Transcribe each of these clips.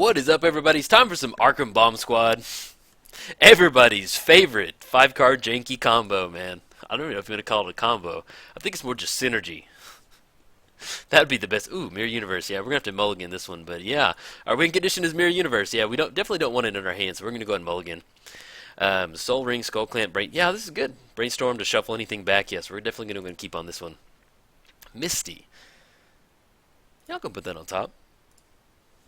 What is up, everybody? It's time for some Arcum Bomb Squad. Everybody's favorite 5-card janky combo, man. I don't even know if I'm going to call it a combo. I think it's more just synergy. That'd be the best. Ooh, Mirror Universe. Yeah, we're going to have to mulligan this one, but yeah. Our win condition is Mirror Universe. Yeah, we definitely don't want it in our hands, so we're going to go ahead and mulligan. Soul Ring, Skull Clamp, Brain. Yeah, this is good. Brainstorm to shuffle anything back. Yes, we're definitely going to keep on this one. Misty. Yeah, I'll go put that on top.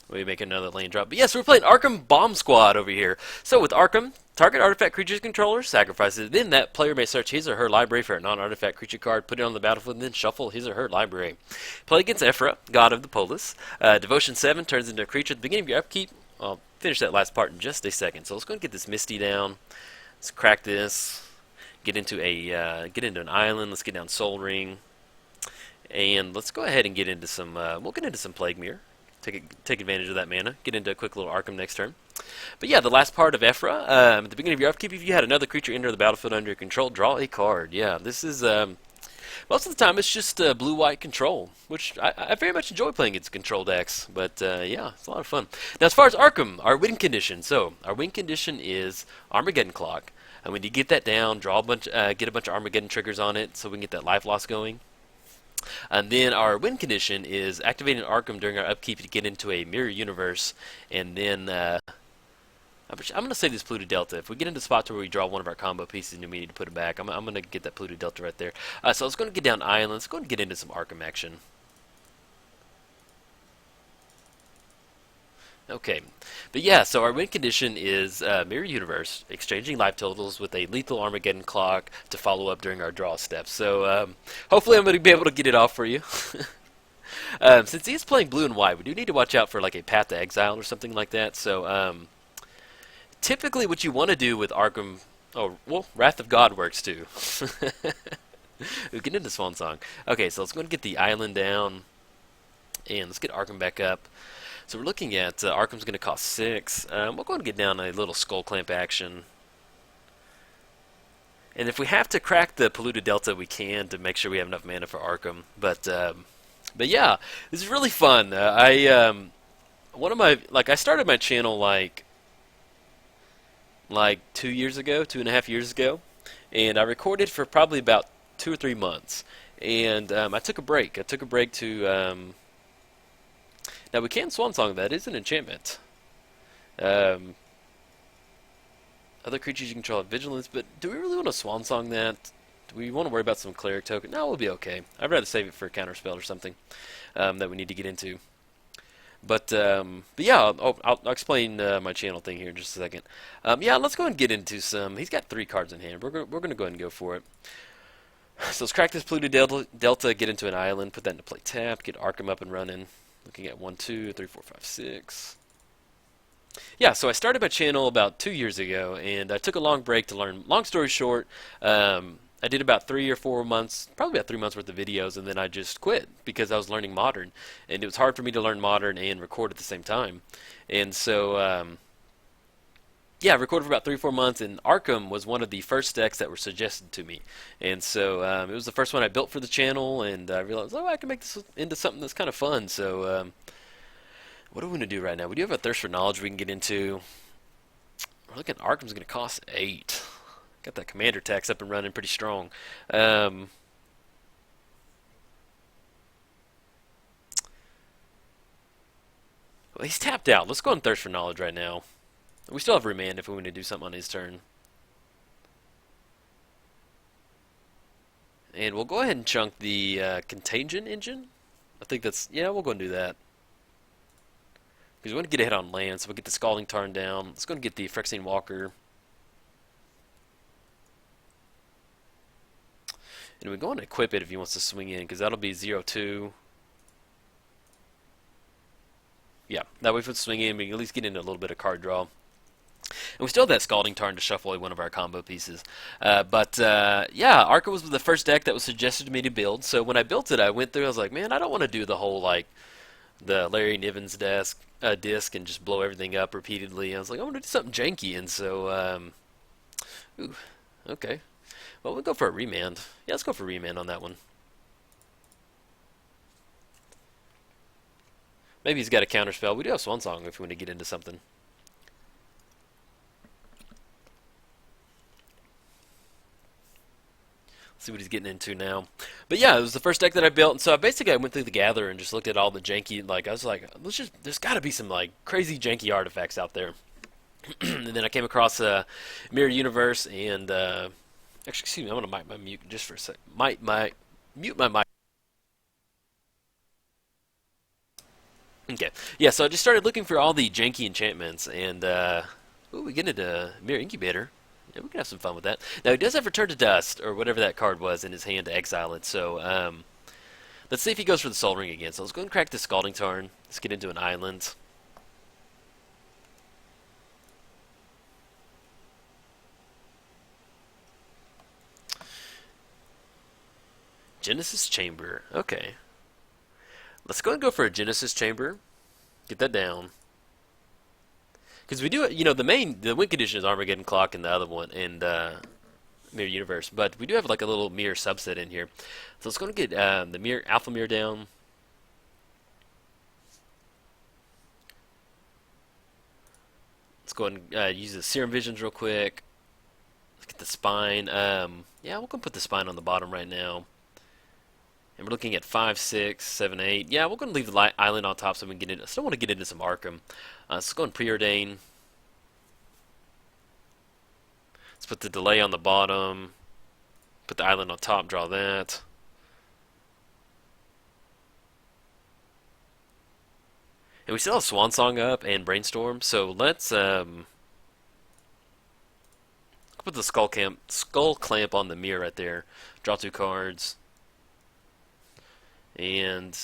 We make another lane drop. But yes, we're playing Arcum Bomb Squad over here. So with Arcum, target artifact creature's controller sacrifices. Then that player may search his or her library for a non-artifact creature card, put it on the battlefield, and then shuffle his or her library. Play against Ephara, god of the Polis. Devotion 7 turns into a creature at the beginning of your upkeep. I'll finish that last part in just a second. So let's go and get this Misty down. Let's crack this. Get into an island. Let's get down Soul Ring. And let's go ahead and get into some, we'll get into some Plague Mirror. Take advantage of that mana. Get into a quick little Arcum next turn. But yeah, the last part of Ephara, at the beginning of your upkeep, if you had another creature enter the battlefield under your control, draw a card. Yeah, this is, most of the time it's just blue-white control, which I very much enjoy playing against control decks. But yeah, it's a lot of fun. Now as far as Arcum, our win condition. So, our win condition is Armageddon Clock. And when you get that down, get a bunch of Armageddon triggers on it so we can get that life loss going. And then our win condition is activating Arcum during our upkeep to get into a Mirror Universe. And then I'm going to save this Pluto Delta. If we get into a spot where we draw one of our combo pieces and we need to put it back, I'm going to get that Pluto Delta right there. So let's go and get down Island. Let's go and get into some Arcum action. Okay, but yeah, so our win condition is Mirror Universe, exchanging life totals with a lethal Armageddon Clock to follow up during our draw steps. So hopefully I'm going to be able to get it off for you. Since he is playing blue and white, we do need to watch out for like a Path to Exile or something like that. So typically what you want to do with Arcum, oh, well, Wrath of God works too. We'll get into Swan Song. Okay, so let's go and get the island down, and let's get Arcum back up. So we're looking at Arcum's going to cost 6. We'll go and get down a little Skull Clamp action. And if we have to crack the Polluted Delta, we can to make sure we have enough mana for Arcum. But yeah, this is really fun. I started my channel like 2 years ago, 2.5 years ago, and I recorded for probably about 2 or 3 months. And I took a break. I took a break to now we can Swan Song. That is an enchantment. Other creatures you control have vigilance, but do we really want to Swan Song that? Do we want to worry about some cleric token? No, we'll be okay. I'd rather save it for a counter spell or something that we need to get into. But yeah, I'll explain my channel thing here in just a second. Yeah, let's go and get into some. He's got 3 cards in hand. We're gonna go ahead and go for it. So let's crack this Pluto Delta, get into an island, put that into play tapped, get Arcum up and running. Looking at 1, 2, 3, 4, 5, 6. Yeah, so I started my channel about 2 years ago, and I took a long break to learn. Long story short, I did about 3 or 4 months, probably about 3 months worth of videos, and then I just quit because I was learning Modern, and it was hard for me to learn Modern and record at the same time. And so, yeah, I recorded for about 3 or 4 months, and Arcum was one of the first decks that were suggested to me. And so it was the first one I built for the channel, and I realized, oh, I can make this into something that's kind of fun. So what are we going to do right now? We do have a Thirst for Knowledge we can get into. We're looking at Arcum's going to cost 8. Got that Commander tax up and running pretty strong. Well, he's tapped out. Let's go and Thirst for Knowledge right now. We still have Remand if we want to do something on his turn. And we'll go ahead and chunk the Contagion engine. I think that's, yeah, we'll go and do that. Because we want to get ahead on land, so we'll get the Scalding Tarn down. Let's go and get the Phyrexian Walker. And we go and equip it if he wants to swing in, because that'll be 0-2. Yeah, that way if we swing in, we can at least get into a little bit of card draw. And we still have that Scalding Tarn to shuffle away one of our combo pieces. Yeah, Arcum was the first deck that was suggested to me to build. So when I built it, I went through, I was like, man, I don't want to do the whole, like, the Larry Niven's disc and just blow everything up repeatedly. I was like, I want to do something janky. And so, ooh, okay. Well, we'll go for a Remand. Yeah, let's go for Remand on that one. Maybe he's got a counter spell. We do have Swan Song if we want to get into something. See what he's getting into now. But yeah, it was the first deck that I built, and so I went through the Gather and just looked at all the janky. Like I was like, there's got to be some like crazy janky artifacts out there. And then I came across Mirror Universe and actually, excuse me, I'm gonna mic my mute just for a sec. Mute my mic. Okay, yeah. So I just started looking for all the janky enchantments, and ooh, we get into Mirror Incubator. Yeah, we can have some fun with that. Now, he does have Return to Dust, or whatever that card was, in his hand to exile it. So, let's see if he goes for the Soul Ring again. So let's go and crack the Scalding Tarn. Let's get into an island. Genesis Chamber. Okay. Let's go and go for a Genesis Chamber. Get that down. Because we do, the win condition is Armageddon Clock and the other one, and Mirror Universe. But we do have like a little mirror subset in here. So let's go and get the mirror, Alpha Mirror down. Let's go and use the Serum Visions real quick. Let's get the Spine. Yeah, we'll go put the Spine on the bottom right now. And we're looking at 5, 6, 7, 8. Yeah, we're going to leave the island on top so we can get into. I still want to get into some Arcum. Let's go and preordain. Let's put the delay on the bottom. Put the island on top. Draw that. And we still have Swan Song up and Brainstorm. So let's put the Skull Clamp on the mirror right there. Draw 2 cards. And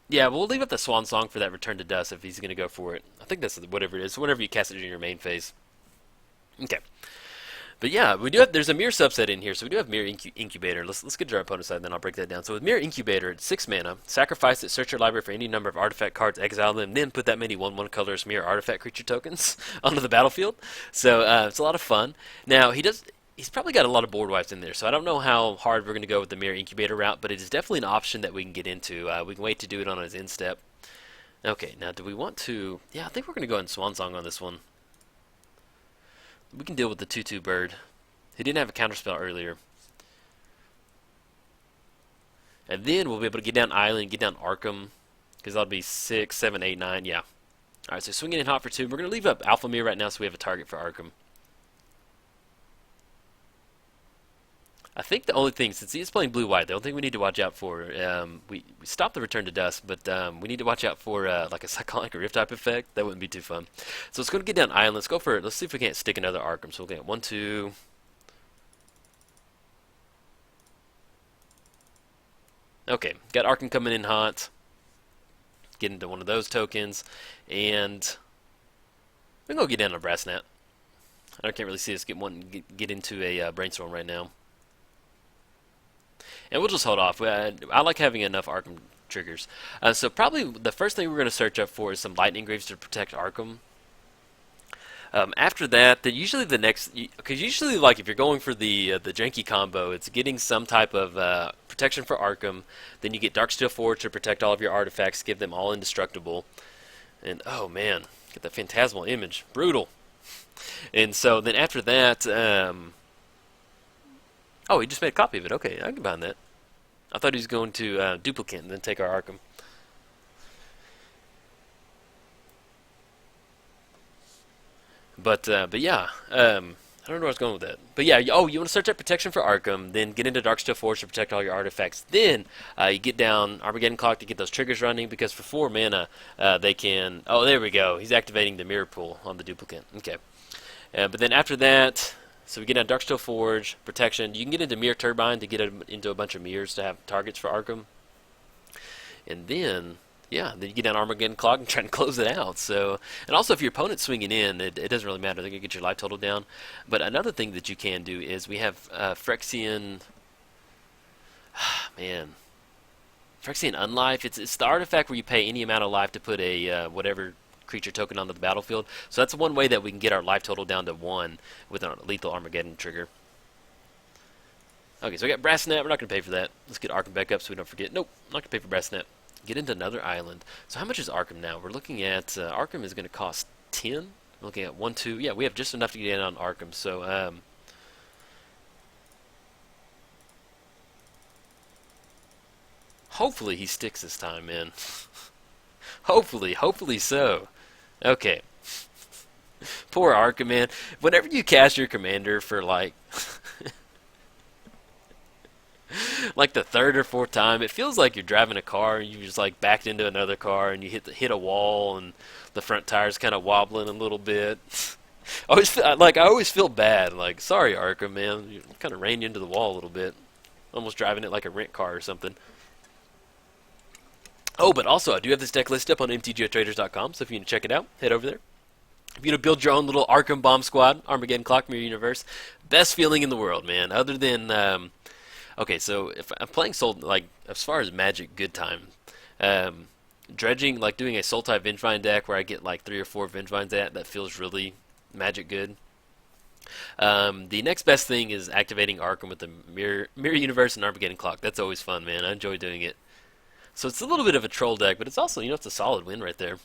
yeah, we'll leave up the Swan Song for that Return to Dust if he's going to go for it. I think that's whatever it is. Whenever you cast it in your main phase. Okay. But yeah, there's a Mirror subset in here, so we do have Mirror Incubator. Let's get to our opponent's side, and then I'll break that down. So with Mirror Incubator, it's 6 mana. Sacrifice it, search your library for any number of artifact cards, exile them, then put that many 1/1 colors Mirror artifact creature tokens onto the battlefield. So it's a lot of fun. Now, he's probably got a lot of board wipes in there, so I don't know how hard we're going to go with the Mirror Incubator route, but it is definitely an option that we can get into. We can wait to do it on his end step. Okay, now do we want to... Yeah, I think we're going to go ahead and Swan Song on this one. We can deal with the 2/2 bird. He didn't have a counterspell earlier. And then we'll be able to get down Island, get down Arcum, because that'll be 6, 7, 8, 9, yeah. Alright, so swinging in hot for 2. We're going to leave up Alpha Mirror right now so we have a target for Arcum. I think the only thing, since he's playing blue-white, the only thing we need to watch out for, we stopped the Return to Dust, but we need to watch out for like a Cyclonic Rift type effect. That wouldn't be too fun. So let's go get down Island. Let's go for it. Let's see if we can't stick another Arcum. So we'll get 1, 2. Okay, got Arcum coming in hot. Get into one of those tokens, and we can go get down a Brass Gnat. I can't really see us get into a Brainstorm right now. And we'll just hold off. I like having enough Arcum triggers. So probably the first thing we're going to search up for is some Lightning Greaves to protect Arcum. After that, usually the next... Because usually, like, if you're going for the janky combo, it's getting some type of protection for Arcum. Then you get Darksteel Forge to protect all of your artifacts, give them all indestructible. And, oh man, get that Phantasmal Image. Brutal. And so then after that... Oh, he just made a copy of it. Okay, I can bind that. I thought he was going to duplicate and then take our Arcum. But yeah, I don't know where I was going with that. But yeah, you want to search out protection for Arcum, then get into Darksteel Forge to protect all your artifacts. Then you get down Armageddon Clock to get those triggers running, because for 4 mana, they can... Oh, there we go. He's activating the Mirror Pool on the duplicate. Okay. But then after that... So we get down Darksteel Forge, protection. You can get into Mirror Turbine to get into a bunch of mirrors to have targets for Arcum. And then, yeah, then you get down Armageddon Clock and try and close it out. So, and also if your opponent's swinging in, it doesn't really matter. They're going to get your life total down. But another thing that you can do is we have Phyrexian... Man. Phyrexian Unlife. It's the artifact where you pay any amount of life to put a whatever... creature token onto the battlefield. So that's one way that we can get our life total down to 1 with a lethal Armageddon trigger. Okay, so we got Brass Gnat. We're not going to pay for that. Let's get Arcum back up so we don't forget. Nope, not going to pay for Brass Gnat. Get into another island. So how much is Arcum now? We're looking at Arcum is going to cost 10. We're looking at 1, 2. Yeah, we have just enough to get in on Arcum. So hopefully he sticks this time, man. hopefully so. Okay. Poor Arcum, man. Whenever you cast your commander for like like the third or fourth time, it feels like you're driving a car and you just like backed into another car and you hit a wall and the front tire's kind of wobbling a little bit. I always feel bad. Like, sorry, Arcum, man, you kind of ran you into the wall a little bit, almost driving it like a rent car or something. Oh, but also I do have this deck list up on MTGOTraders.com, so if you want to check it out, head over there. If you want to build your own little Arcum bomb squad, Armageddon Clock Mirror Universe, best feeling in the world, man. Other than okay, so if I'm playing Soul, like as far as Magic Good Time, dredging, like doing a Sultai Vengevine deck where I get like 3 or 4 Vengevines that feels really Magic good. The next best thing is activating Arcum with the Mirror Universe and Armageddon Clock. That's always fun, man. I enjoy doing it. So it's a little bit of a troll deck, but it's also, it's a solid win right there.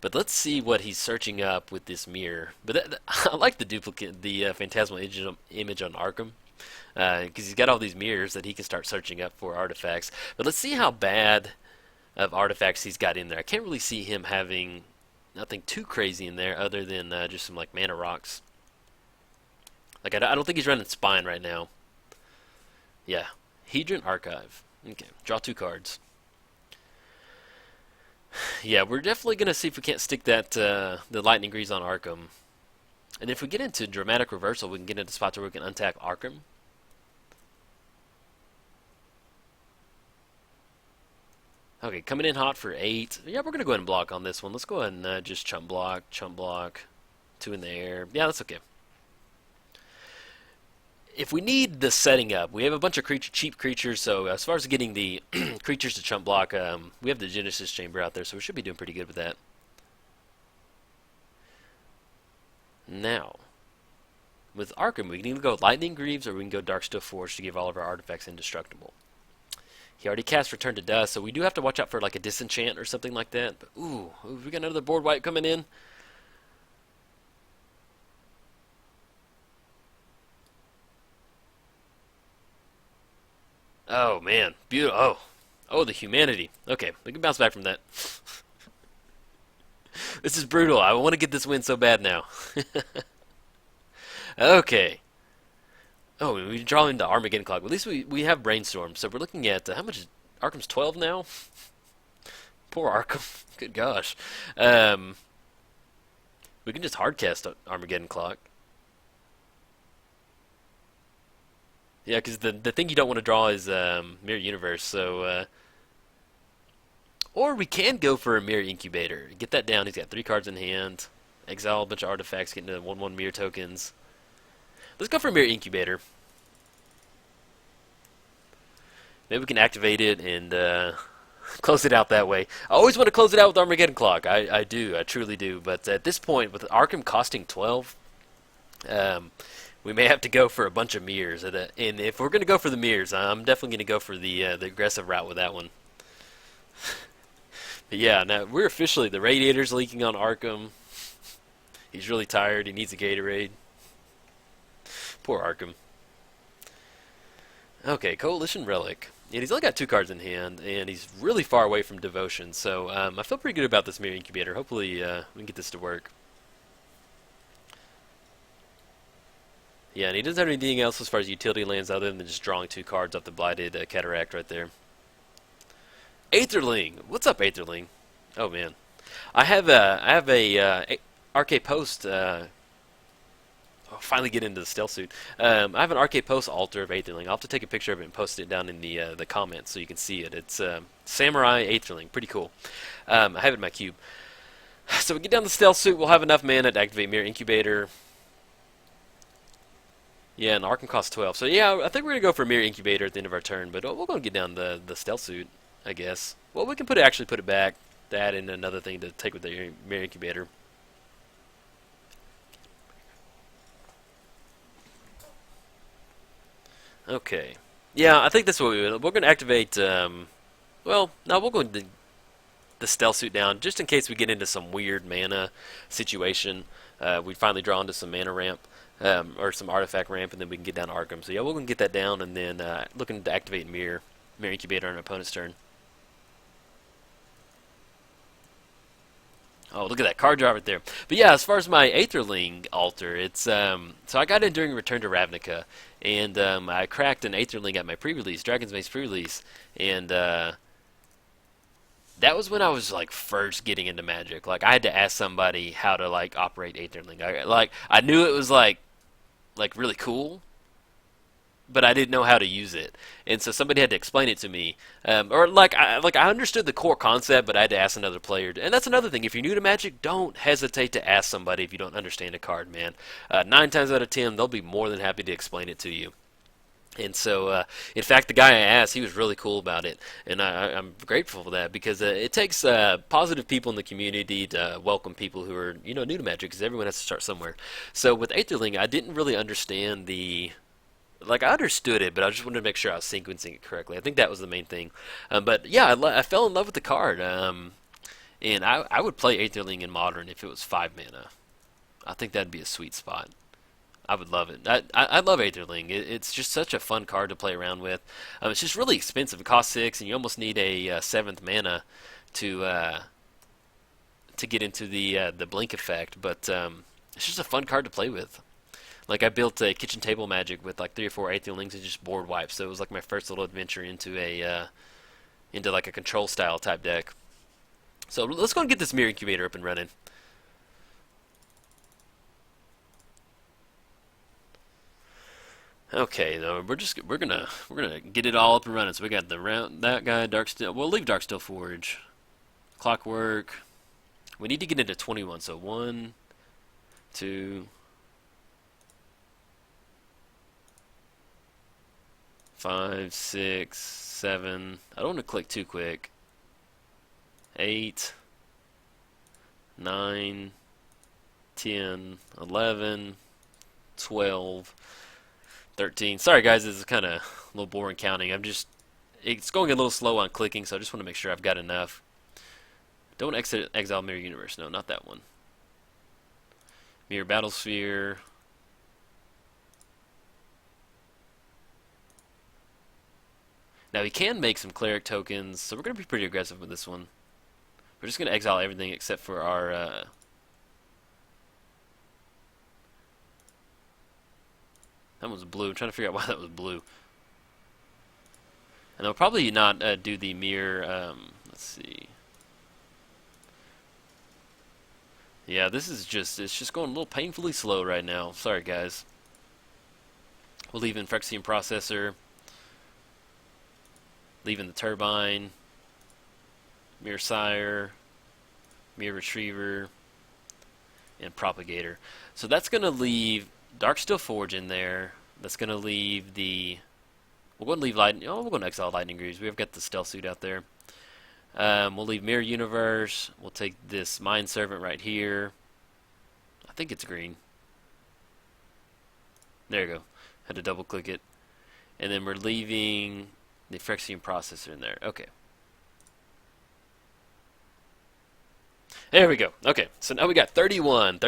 But let's see what he's searching up with this mirror. But I like the duplicate, the phantasmal image on Arcum. Because he's got all these mirrors that he can start searching up for artifacts. But let's see how bad of artifacts he's got in there. I can't really see him having nothing too crazy in there other than just some like mana rocks. Like I don't think he's running Spine right now. Yeah, Hedron Archive. Okay, draw 2 cards. Yeah, we're definitely going to see if we can't stick that the Lightning Greaves on Arcum. And if we get into Dramatic Reversal, we can get into spots where we can untap Arcum. Okay, coming in hot for 8. Yeah, we're going to go ahead and block on this one. Let's go ahead and just chump block, 2 in the air. Yeah, that's okay. If we need the setting up, we have a bunch of cheap creatures, so as far as getting the creatures to chump block, we have the Genesis Chamber out there, so we should be doing pretty good with that. Now, with Arcum, we can either go Lightning Greaves or we can go Darksteel Forge to give all of our artifacts indestructible. He already cast Return to Dust, so we do have to watch out for like a disenchant or something like that. But, ooh, we got another board wipe coming in. Oh, man. Beautiful. Oh, the humanity. Okay, we can bounce back from that. This is brutal. I want to get this win so bad now. Okay. Oh, we draw into Armageddon Clock. At least we have Brainstorm. So we're looking at, how much is Arcum's 12 now? Poor Arcum. Good gosh. We can just hardcast Armageddon Clock. Yeah, because the thing you don't want to draw is Mirror Universe, so... or we can go for a Mirror Incubator. Get that down, he's got 3 cards in hand. Exile a bunch of artifacts, get into 1/1 Mirror tokens. Let's go for a Mirror Incubator. Maybe we can activate it and close it out that way. I always want to close it out with Armageddon Clock. I do, I truly do. But at this point, with Arcum costing 12... we may have to go for a bunch of mirrors, and if we're going to go for the mirrors, I'm definitely going to go for the aggressive route with that one. But yeah, now we're officially, the radiator's leaking on Arcum. He's really tired. He needs a Gatorade. Poor Arcum. Okay, Coalition Relic. And he's only got 2 cards in hand, and he's really far away from Devotion. So I feel pretty good about this Mirror Incubator. Hopefully we can get this to work. Yeah, and he doesn't have anything else as far as utility lands other than just drawing 2 cards off the Blighted Cataract right there. Aetherling! What's up, Aetherling? Oh, man. I have a Arcade Post... I'll finally get into the stealth suit. I have an Arcade Post altar of Aetherling. I'll have to take a picture of it and post it down in the comments so you can see it. It's Samurai Aetherling. Pretty cool. I have it in my cube. So we get down the stealth suit. We'll have enough mana to activate Mirror Incubator. Yeah, and Arcum costs 12. So yeah, I think we're going to go for Mirror Incubator at the end of our turn, but we're going to get down the stealth suit, I guess. Well, we can actually put it back to add in another thing to take with the Mirror Incubator. Okay. Yeah, I think that's what we're going to activate Well, now we'll go into the stealth suit down just in case we get into some weird mana situation. We finally draw into some mana ramp. Or some artifact ramp, and then we can get down to Arcum. So yeah, we're going to get that down, and then looking to activate Mirror Incubator on an opponent's turn. Oh, look at that card draw right there. But yeah, as far as my Aetherling altar, it's so I got in during Return to Ravnica, and I cracked an Aetherling at my pre-release, Dragon's Mace pre-release, and that was when I was like first getting into Magic. Like I had to ask somebody how to like operate Aetherling. I knew it was like really cool, but I didn't know how to use it, and so somebody had to explain it to me. Or I understood the core concept, but I had to ask another player. And that's another thing. If you're new to Magic, don't hesitate to ask somebody if you don't understand a card, man. 9 times out of 10, they'll be more than happy to explain it to you. And so, in fact, the guy I asked, he was really cool about it, and I'm grateful for that because it takes positive people in the community to welcome people who are new to Magic because everyone has to start somewhere. So with Aetherling, I didn't really understand I understood it, but I just wanted to make sure I was sequencing it correctly. I think that was the main thing. But yeah, I fell in love with the card, and I would play Aetherling in Modern if it was 5 mana. I think that'd be a sweet spot. I would love it. I love Aetherling. It's just such a fun card to play around with. It's just really expensive. It costs 6, and you almost need a 7th mana to get into the blink effect. But it's just a fun card to play with. Like I built a kitchen table Magic with like 3 or 4 Aetherlings and just board wipes. So it was like my first little adventure into like a control style type deck. So let's go and get this Mirror Incubator up and running. Okay, though we're gonna get it all up and running. So we got that guy, Darksteel. We'll leave Darksteel Forge, Clockwork. We need to get into 21. So 1, 2, 5, 6, 7. I don't want to click too quick. 8, 9, 10, 11, 12. 13. Sorry guys, this is kind of a little boring counting. It's going a little slow on clicking, so I just want to make sure I've got enough. Don't exile Mirror Universe. No, not that one. Mirror Battlesphere. Now he can make some Cleric tokens, so we're going to be pretty aggressive with this one. We're just going to exile everything except for our that one's blue. I'm trying to figure out why that was blue. And I'll probably not do the mirror. Let's see. Yeah, it's just going a little painfully slow right now. Sorry, guys. We'll leave in Phyrexian Processor. Leaving the Turbine. Mirror Sire. Mirror Retriever. And Propagator. So that's going to leave Darksteel Forge in there. That's going to leave the... We'll go and leave Lightning... Oh, we're going to exile Lightning Greaves. We've got the Stealth Suit out there. We'll leave Mirror Universe. We'll take this Mind Servant right here. I think it's green. There you go. Had to double click it. And then we're leaving the Phyrexian Processor in there. Okay. There we go. Okay, so now we got 31.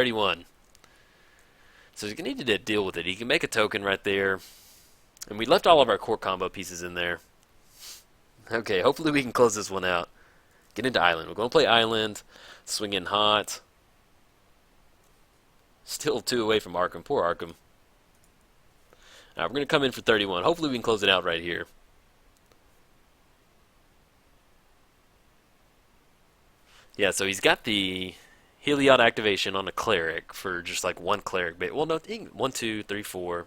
So he's going to need to deal with it. He can make a token right there. And we left all of our core combo pieces in there. Okay, hopefully we can close this one out. Get into Island. We're going to play Island. Swing in hot. Still 2 away from Arcum. Poor Arcum. Alright, we're going to come in for 31. Hopefully we can close it out right here. Yeah, so he's got the Heliod activation on a Cleric for just like 1 Cleric. Well, no, 1, 2, 3, 4.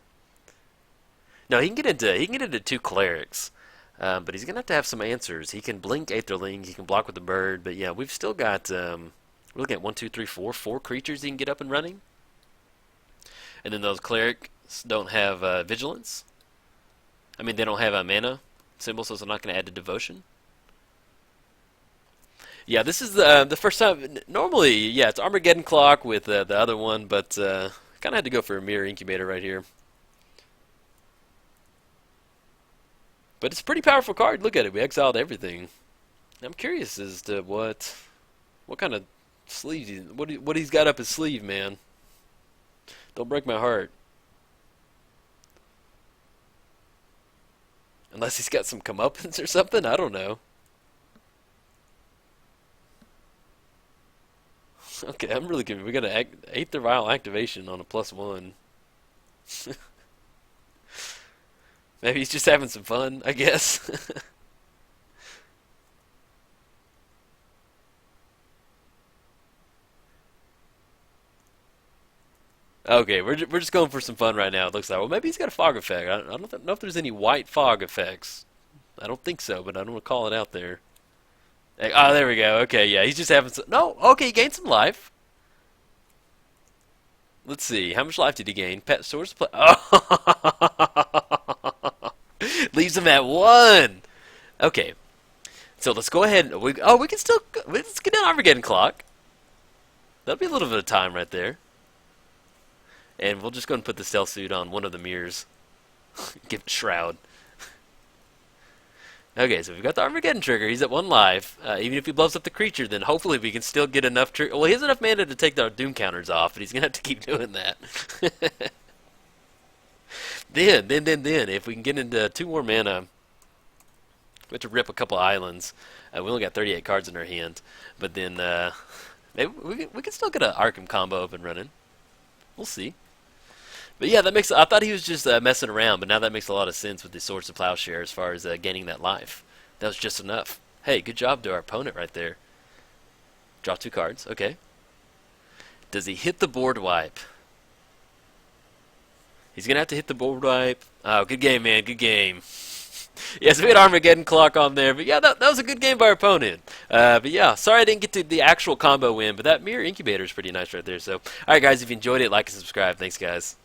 No, he can get into 2 Clerics. But he's going to have some answers. He can blink Aetherling. He can block with the bird. But yeah, we've still got, we're looking at 1, 2, 3, 4. 4 creatures he can get up and running. And then those Clerics don't have Vigilance. I mean, they don't have a mana symbol, so it's not going to add to Devotion. Yeah, this is the first time. Normally, yeah, it's Armageddon Clock with the other one, but kind of had to go for a Mirror Incubator right here. But it's a pretty powerful card. Look at it. We exiled everything. I'm curious as to what kind of sleeve what he's got up his sleeve, man. Don't break my heart. Unless he's got some comeuppance or something, I don't know. Okay, I'm really confused. We got an Aether Vial activation on a +1. Maybe he's just having some fun, I guess. Okay, we're just going for some fun right now. It looks like. Well, maybe he's got a fog effect. I don't know if there's any white fog effects. I don't think so, but I don't want to call it out there. Oh, there we go. Okay, yeah, he's just having some. No, okay, he gained some life. Let's see. How much life did he gain? Pet source play. Oh, leaves him at 1. Okay, so let's go ahead. We can still. Let's get down Armageddon clock. That'll be a little bit of time right there. And we'll just go and put the stealth suit on one of the mirrors. Give it a shroud. Okay, so we've got the Armageddon trigger. He's at 1 life. Even if he blows up the creature, then hopefully we can still get enough trigger. Well, he has enough mana to take the Doom counters off, but he's going to have to keep doing that. then, if we can get into 2 more mana, we have to rip a couple islands. We only got 38 cards in our hand. But then, maybe we can still get an Arcum combo up and running. We'll see. But yeah, that makes. I thought he was just messing around, but now that makes a lot of sense with the Swords of Plowshare as far as gaining that life. That was just enough. Hey, good job to our opponent right there. Draw 2 cards. Okay. Does he hit the board wipe? He's gonna have to hit the board wipe. Oh, good game, man. Good game. Yes, we had Armageddon clock on there, but yeah, that was a good game by our opponent. But yeah, sorry I didn't get to the actual combo win, but that mirror incubator is pretty nice right there. So, all right, guys, if you enjoyed it, like and subscribe. Thanks, guys.